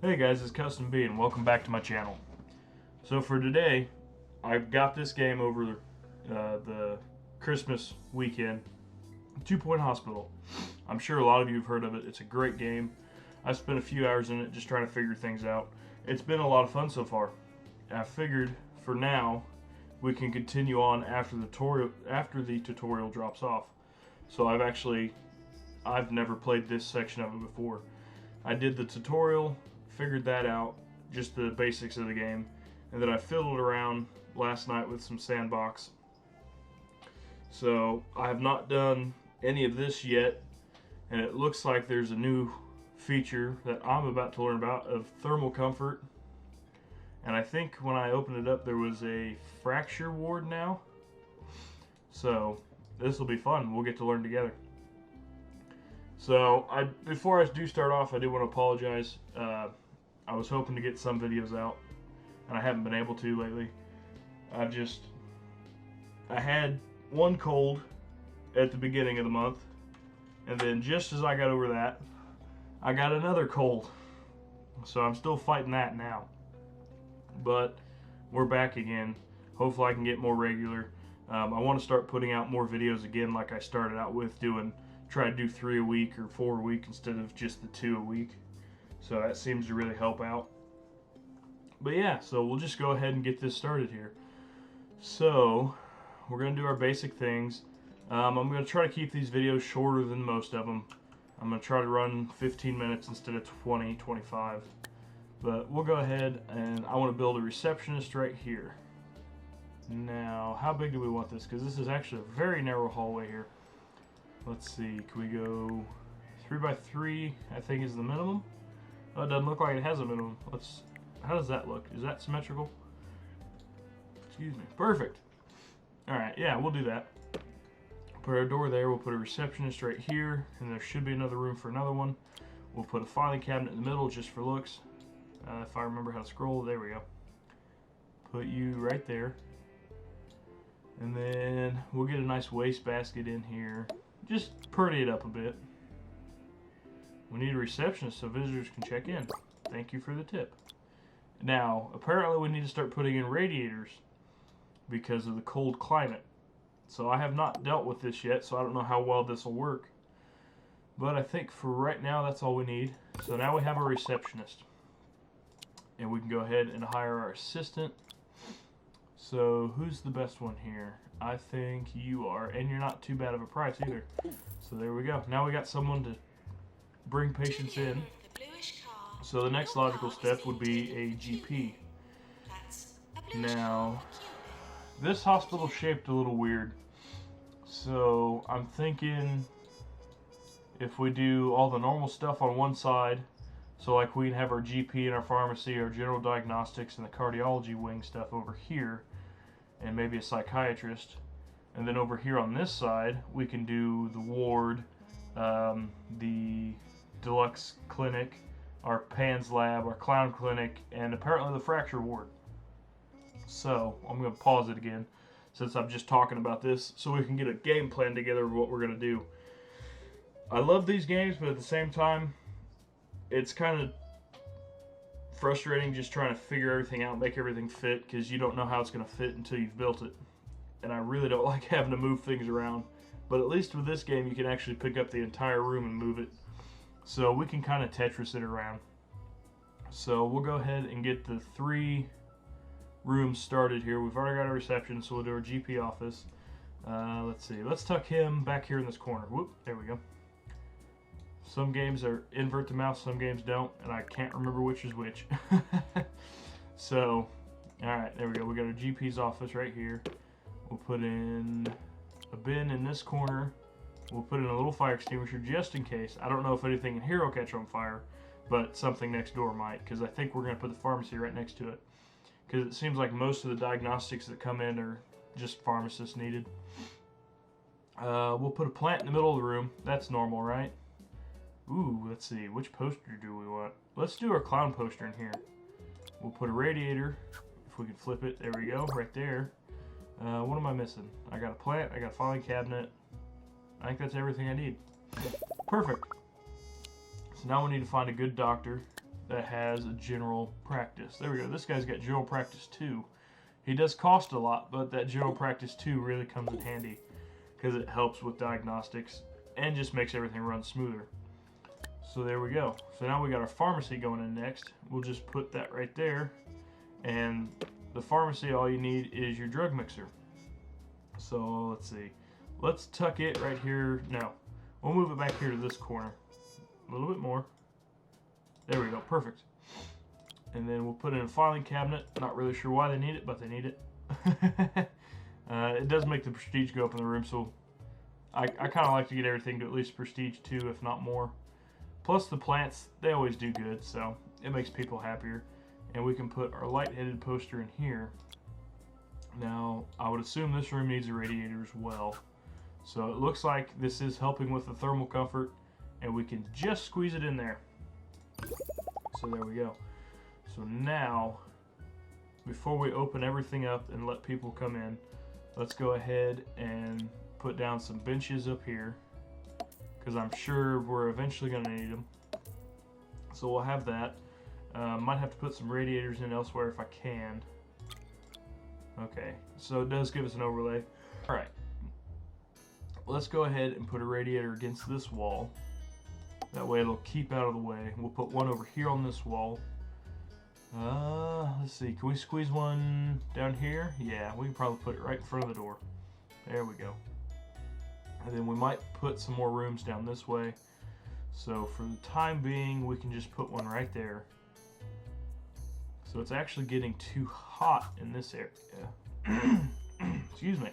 Hey guys, it's Custom B and welcome back to my channel. So for today, I got this game over the Christmas weekend, 2 Point Hospital. I'm sure a lot of you have heard of it. It's a great game. I spent a few hours in it just trying to figure things out. It's been a lot of fun so far. I figured for now we can continue on after the tutorial drops off. So I've never played this section of it before. I did the tutorial, figured that out, just the basics of the game, and then I fiddled around last night with some sandbox. So I have not done any of this yet, and it looks like there's a new feature that I'm about to learn about of thermal comfort. And I think when I opened it up there was a fracture ward now. So this will be fun. We'll get to learn together. So before I do start off, I do want to apologize. I was hoping to get some videos out, and I haven't been able to lately. I had one cold at the beginning of the month, and then just as I got over that, I got another cold. So I'm still fighting that now. But we're back again. Hopefully I can get more regular. I want to start putting out more videos again like I started out with doing. Try to do 3 a week or 4 a week instead of just the 2 a week. So that seems to really help out. But yeah, so we'll just go ahead and get this started here. So we're going to do our basic things. I'm going to try to keep these videos shorter than most of them. I'm going to try to run 15 minutes instead of 20, 25. But we'll go ahead, and I want to build a receptionist right here. Now, how big do we want this? Because this is actually a very narrow hallway here. Let's see, can we go 3 by 3, I think is the minimum. Oh, it doesn't look like it has a minimum. How does that look? Is that symmetrical? Excuse me. Perfect. Alright, yeah, we'll do that. Put our door there, we'll put a receptionist right here, and there should be another room for another one. We'll put a filing cabinet in the middle just for looks. If I remember how to scroll, there we go. Put you right there. And then we'll get a nice wastebasket in here. Just pretty it up a bit. We need a receptionist so visitors can check in. Thank you for the tip. Now, apparently we need to start putting in radiators because of the cold climate. So I have not dealt with this yet, so I don't know how well this will work. But I think for right now that's all we need. So now we have a receptionist. And we can go ahead and hire our assistant. So who's the best one here? I think you are, and you're not too bad of a price either. So there we go. Now we got someone to bring patients in. So the next logical step would be a GP. Now, this hospital's shaped a little weird. So I'm thinking if we do all the normal stuff on one side, so like we can have our GP and our pharmacy, our general diagnostics, and the cardiology wing stuff over here, and maybe a psychiatrist. And then over here on this side, we can do the ward, the deluxe clinic, our PANS lab, our clown clinic, and apparently the fracture ward. So I'm going to pause it again since I'm just talking about this so we can get a game plan together of what we're going to do. I love these games, but at the same time, it's kind of frustrating just trying to figure everything out, make everything fit, because you don't know how it's going to fit until you've built it. And I really don't like having to move things around. But at least with this game, you can actually pick up the entire room and move it. So we can kind of Tetris it around. So we'll go ahead and get the 3 rooms started here. We've already got a reception, so we'll do our GP office. Let's see. Let's tuck him back here in this corner. Whoop, there we go. Some games are invert the mouse, some games don't, and I can't remember which is which. So, alright, there we go. We got our GP's office right here. We'll put in a bin in this corner. We'll put in a little fire extinguisher just in case. I don't know if anything in here will catch on fire, but something next door might, because I think we're going to put the pharmacy right next to it. Because it seems like most of the diagnostics that come in are just pharmacists needed. We'll put a plant in the middle of the room. That's normal, right? Ooh, let's see. Which poster do we want? Let's do our clown poster in here. We'll put a radiator. If we can flip it. There we go. Right there. What am I missing? I got a plant. I got a filing cabinet. I think that's everything I need. Perfect. So now we need to find a good doctor. that has a general practice. There we go. This guy's got general practice 2. He does cost a lot, but that general practice 2 really comes in handy because it helps with diagnostics and just makes everything run smoother. So there we go. So now we got our pharmacy going in next. We'll just put that right there. And the pharmacy, all you need is your drug mixer. So let's see. Let's tuck it right here. No, we'll move it back here to this corner. A little bit more. There we go. Perfect. And then we'll put it in a filing cabinet. Not really sure why they need it, but they need it. It does make the prestige go up in the room, so I kind of like to get everything to at least prestige 2, if not more. Plus the plants, they always do good, so it makes people happier. And we can put our light-headed poster in here. Now, I would assume this room needs a radiator as well. So it looks like this is helping with the thermal comfort, and we can just squeeze it in there. So there we go. So now, before we open everything up and let people come in, let's go ahead and put down some benches up here, because I'm sure we're eventually going to need them. So we'll have that. Might have to put some radiators in elsewhere if I can. Okay, so it does give us an overlay. Alright, let's go ahead and put a radiator against this wall. That way it'll keep out of the way. We'll put one over here on this wall. Let's see, can we squeeze one down here? Yeah, we can probably put it right in front of the door. There we go. And then we might put some more rooms down this way. So for the time being, we can just put one right there. So it's actually getting too hot in this area. Excuse me.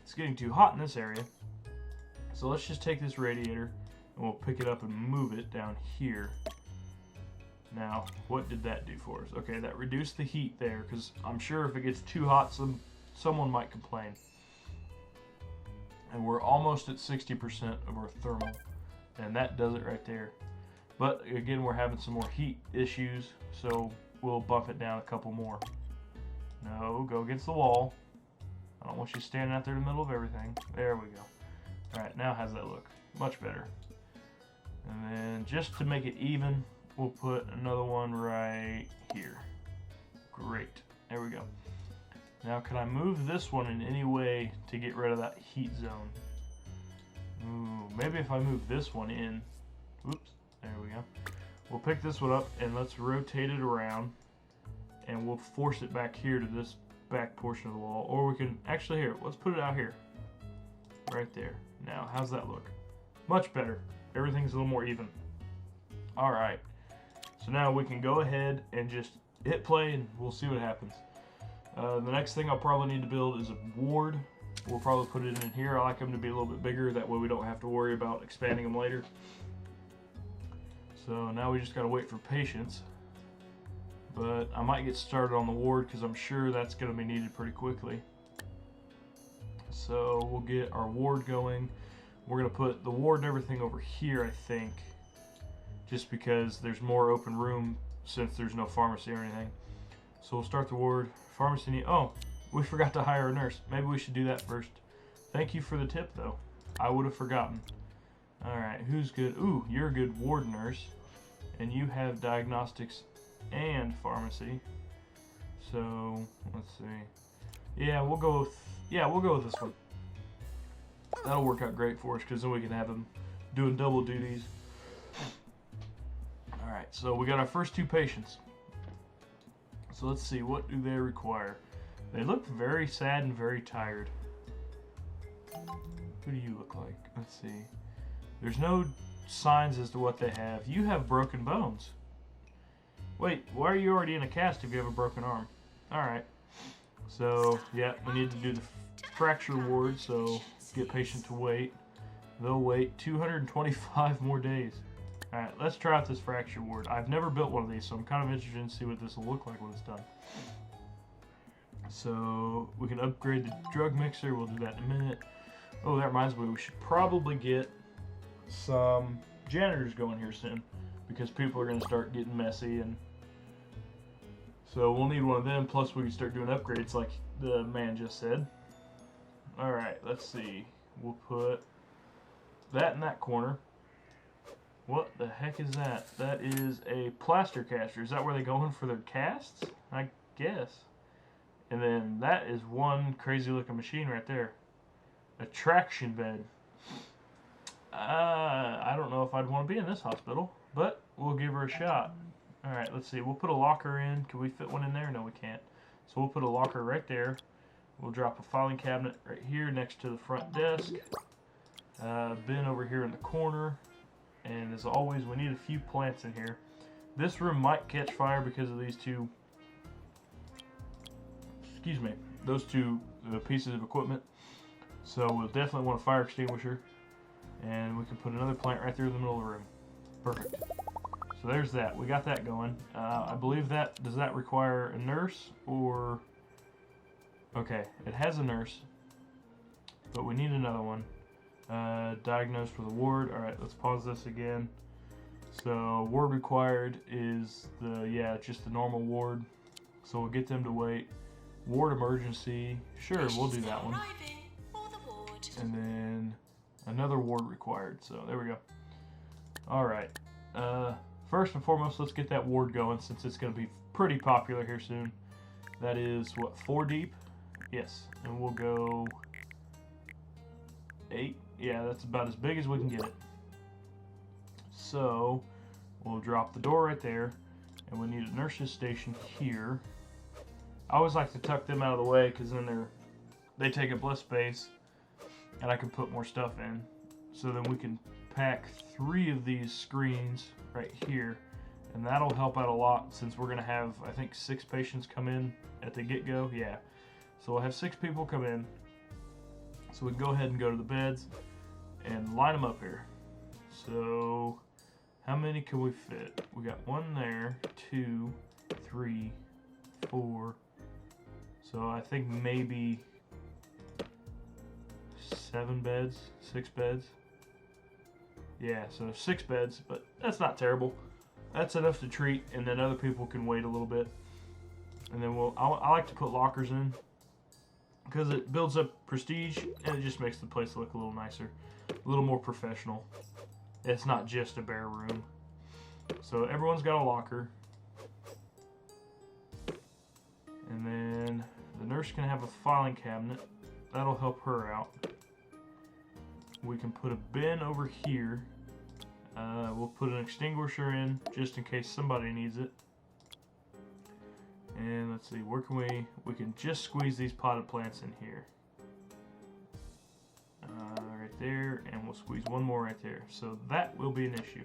It's getting too hot in this area. So let's just take this radiator and we'll pick it up and move it down here. Now, what did that do for us? Okay, that reduced the heat there, because I'm sure if it gets too hot, someone might complain. And we're almost at 60% of our thermal, and that does it right there. But again, we're having some more heat issues, so we'll bump it down a couple more. No, go against the wall. I don't want you standing out there in the middle of everything. There we go. Alright, now how's that look? Much better. And then just to make it even, we'll put another one right here. Great. There we go. Now, can I move this one in any way to get rid of that heat zone? Ooh, maybe if I move this one in. Oops. There we go. We'll pick this one up and let's rotate it around. And we'll force it back here to this back portion of the wall. Or we can, actually here, let's put it out here. Right there. Now, how's that look? Much better. Everything's a little more even. Alright. So now we can go ahead and just hit play and we'll see what happens. The next thing I'll probably need to build is a ward. We'll probably put it in here. I like them to be a little bit bigger. That way we don't have to worry about expanding them later. So now we just got to wait for patience. But I might get started on the ward because I'm sure that's going to be needed pretty quickly. So we'll get our ward going. We're going to put the ward and everything over here, I think. Just because there's more open room since there's no pharmacy or anything. So we'll start the ward. Pharmacy need, oh, we forgot to hire a nurse. Maybe we should do that first. Thank you for the tip, though. I would have forgotten. Alright, who's good? Ooh, you're a good ward nurse. And you have diagnostics and pharmacy. So, let's see. Yeah, we'll go with this one. That'll work out great for us, because then we can have them doing double duties. Alright, so we got our first 2 patients. So let's see, what do they require? They look very sad and very tired. Who do you look like? Let's see. There's no signs as to what they have. You have broken bones. Wait, why are you already in a cast if you have a broken arm? Alright. So, yeah, we need to do the fracture ward, so get patient to wait. They'll wait 225 more days. Alright, let's try out this fracture ward. I've never built one of these, so I'm kind of interested to see what this will look like when it's done. So, we can upgrade the drug mixer. We'll do that in a minute. Oh, that reminds me, we should probably get some janitors going here soon, because people are going to start getting messy, and so we'll need one of them, plus we can start doing upgrades like the man just said. Alright, let's see. We'll put that in that corner. What the heck is that? That is a plaster caster. Is that where they go in for their casts? I guess. And then that is one crazy looking machine right there. A traction bed. I don't know if I'd want to be in this hospital, but we'll give her a shot. Alright, let's see. We'll put a locker in. Can we fit one in there? No, we can't. So we'll put a locker right there. We'll drop a filing cabinet right here next to the front desk. Bin over here in the corner. And as always, we need a few plants in here. This room might catch fire because of these two, those two pieces of equipment. So we'll definitely want a fire extinguisher. And we can put another plant right there in the middle of the room. Perfect. So there's that. We got that going. I believe that, does that require a nurse or... Okay, it has a nurse, but we need another one. Diagnosed with a ward. Alright, let's pause this again. So, ward required is just the normal ward. So we'll get them to wait. Ward emergency. Sure, we'll do that one. And then another ward required. So, there we go. Alright. First and foremost, let's get that ward going since it's going to be pretty popular here soon. That is, what, 4 deep? Yes. And we'll go 8. Yeah, that's about as big as we can get it. So, we'll drop the door right there. And we need a nurse's station here. I always like to tuck them out of the way because then they take up less space. And I can put more stuff in. So then we can pack 3 of these screens right here. And that'll help out a lot since we're going to have, I think, 6 patients come in at the get-go. Yeah. So we'll have 6 people come in. So we can go ahead and go to the beds and line them up here. So how many can we fit? We got 1 there, 2, 3, 4. So I think maybe 7 beds, 6 beds. Yeah, so 6 beds, but that's not terrible. That's enough to treat, and then other people can wait a little bit. And then I like to put lockers in because it builds up prestige and it just makes the place look a little nicer, a little more professional. It's not just a bare room. So everyone's got a locker. And then the nurse can have a filing cabinet. That'll help her out. We can put a bin over here. We'll put an extinguisher in just in case somebody needs it. And let's see, where can we can just squeeze these potted plants in here. Right there, and we'll squeeze 1 more right there. So that will be an issue.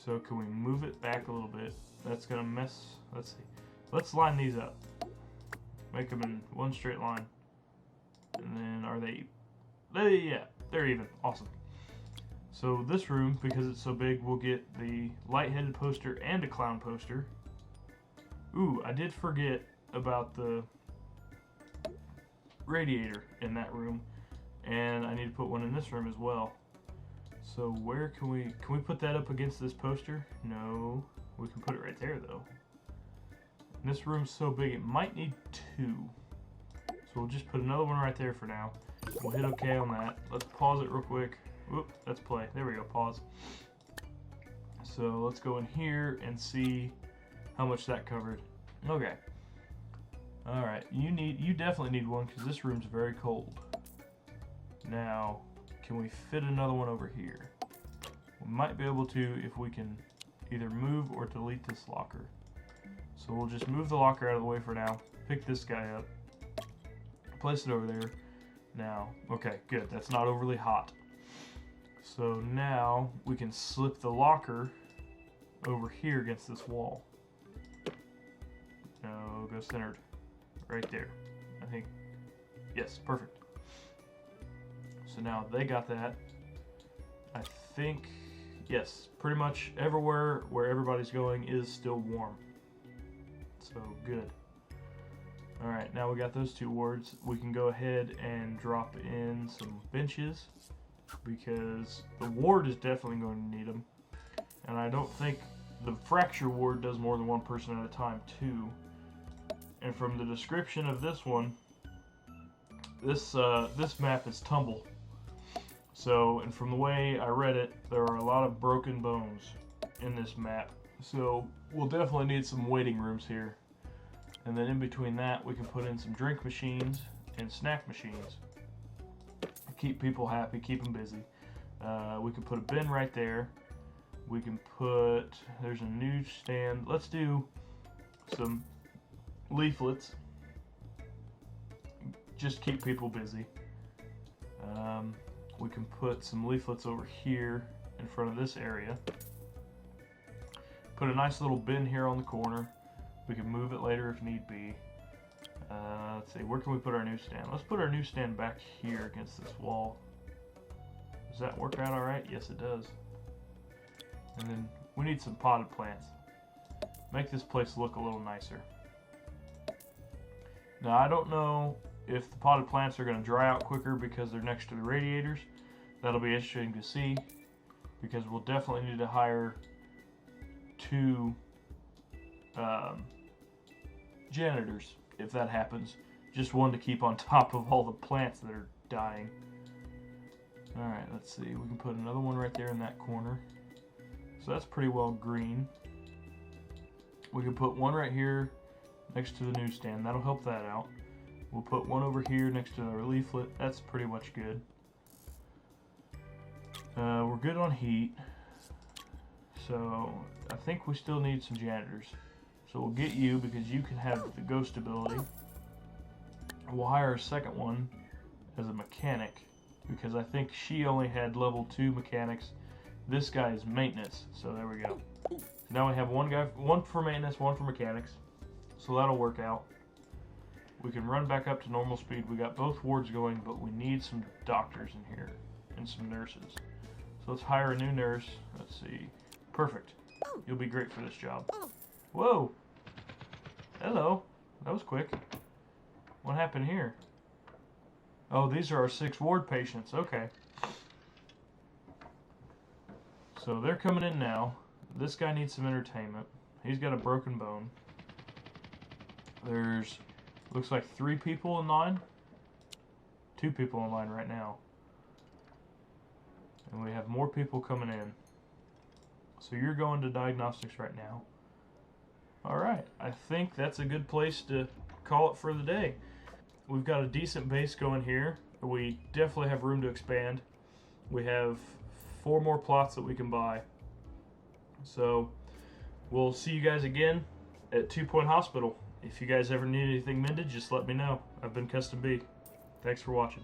So can we move it back a little bit? That's gonna mess, let's see. Let's line these up. Make them in 1 straight line. And then are yeah, they're even, awesome. So this room, because it's so big, we'll get the light-headed poster and a clown poster. Ooh, I did forget about the radiator in that room, and I need to put one in this room as well. So where can we put that up against this poster? No, we can put it right there though. And this room's so big it might need 2. So we'll just put another one right there for now. We'll hit OK on that. Let's pause it real quick. Whoop, that's play. There we go, pause. So let's go in here and see how much that covered. Okay. Alright, you definitely need one because this room's very cold. Now, can we fit another one over here? We might be able to if we can either move or delete this locker. So we'll just move the locker out of the way for now. Pick this guy up. Place it over there. Now, okay, good. That's not overly hot. So now we can slip the locker over here against this wall. No, go centered. Right there. I think. Yes, perfect. So now they got that. I think, yes, pretty much everywhere where everybody's going is still warm. So good. Alright, now we got those 2 wards. We can go ahead and drop in some benches because the ward is definitely going to need them. And I don't think the fracture ward does more than 1 person at a time too. And from the description of this one, this map is tumble. So, and from the way I read it, there are a lot of broken bones in this map. So we'll definitely need some waiting rooms here. And then in between that, we can put in some drink machines and snack machines. Keep people happy, keep them busy. We can put a bin right there. We can put, there's a newsstand. Let's do some leaflets. Just keep people busy. We can put some leaflets over here in front of this area. Put a nice little bin here on the corner. We can move it later if need be. Let's see, where can we put our newsstand? Let's put our newsstand back here against this wall. Does that work out alright? Yes, it does. And then we need some potted plants. Make this place look a little nicer. Now, I don't know if the potted plants are going to dry out quicker because they're next to the radiators. That'll be interesting to see, because we'll definitely need to hire 2 janitors if that happens. Just one to keep on top of all the plants that are dying. Alright, let's see. We can put another one right there in that corner. So that's pretty well green. We can put one right here next to the newsstand. That'll help that out. We'll put one over here next to our leaflet. That's pretty much good. We're good on heat. So I think we still need some janitors. So we'll get you because you can have the ghost ability. We'll hire a second one as a mechanic because I think she only had level 2 mechanics. This guy is maintenance. So there we go. So now we have one guy, one for maintenance, one for mechanics. So that'll work out. We can run back up to normal speed. We got both wards going, but we need some doctors in here and some nurses. So let's hire a new nurse. Let's see. Perfect. You'll be great for this job. Whoa. Hello. That was quick. What happened here? Oh, these are our 6 ward patients. Okay. So they're coming in now. This guy needs some entertainment. He's got a broken bone. There's, looks like 3 people in line. 2 people in line right now. And we have more people coming in. So you're going to diagnostics right now. Alright, I think that's a good place to call it for the day. We've got a decent base going here. We definitely have room to expand. We have 4 more plots that we can buy. So we'll see you guys again at 2 Point Hospital. If you guys ever need anything mended, just let me know. I've been Custom B. Thanks for watching.